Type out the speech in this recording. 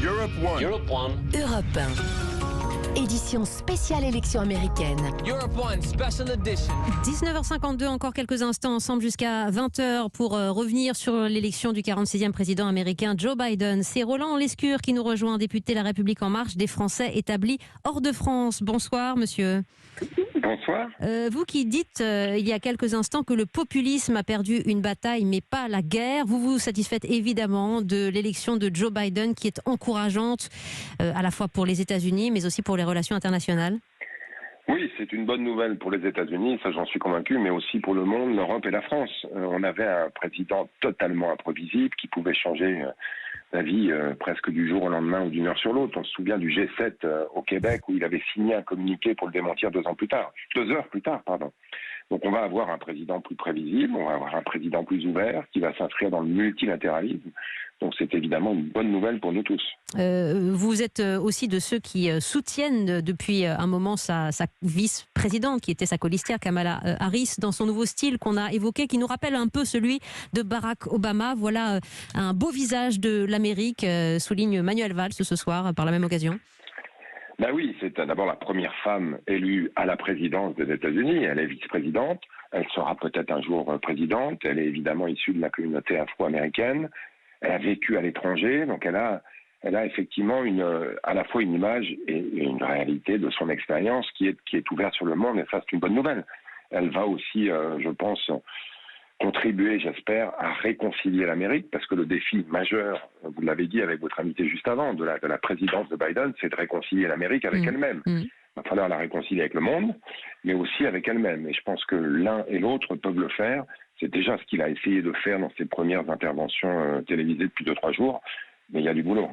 Europe 1. Europe 1. Édition spéciale élection américaine. Europe 1 Special Edition. 19h52, encore quelques instants ensemble jusqu'à 20h pour revenir sur l'élection du 46e président américain Joe Biden. C'est Roland Lescure qui nous rejoint, député La République En Marche des Français établis hors de France. Bonsoir monsieur. Bonsoir. Vous qui dites il y a quelques instants que le populisme a perdu une bataille mais pas la guerre, vous vous satisfaites évidemment de l'élection de Joe Biden qui est encourageante à la fois pour les États-Unis mais aussi pour les relations internationales? Oui, c'est une bonne nouvelle pour les États-Unis, ça j'en suis convaincu, mais aussi pour le monde, l'Europe et la France. On avait un président totalement imprévisible qui pouvait changer la vie presque du jour au lendemain ou d'une heure sur l'autre. On se souvient du G7 au Québec où il avait signé un communiqué pour le démentir 2 heures plus tard. Donc on va avoir un président plus prévisible, on va avoir un président plus ouvert qui va s'inscrire dans le multilatéralisme. Donc c'est évidemment une bonne nouvelle pour nous tous. Vous êtes aussi de ceux qui soutiennent depuis un moment sa vice-présidente, qui était sa colistière, Kamala Harris, dans son nouveau style qu'on a évoqué, qui nous rappelle un peu celui de Barack Obama. Voilà un beau visage de l'Amérique, souligne Manuel Valls ce soir par la même occasion. Ben oui, c'est d'abord la première femme élue à la présidence des États-Unis. Elle est vice-présidente. Elle sera peut-être un jour présidente. Elle est évidemment issue de la communauté afro-américaine. Elle a vécu à l'étranger, donc elle a effectivement à la fois une image et une réalité de son expérience qui est ouverte sur le monde, et ça c'est une bonne nouvelle. Elle va aussi, je pense, contribuer, j'espère, à réconcilier l'Amérique, parce que le défi majeur, vous l'avez dit avec votre invité juste avant, de la présidence de Biden, c'est de réconcilier l'Amérique avec elle-même. Il va falloir la réconcilier avec le monde, mais aussi avec elle-même. Et je pense que l'un et l'autre peuvent le faire. C'est déjà ce qu'il a essayé de faire dans ses premières interventions télévisées depuis 2-3 jours, mais il y a du boulot.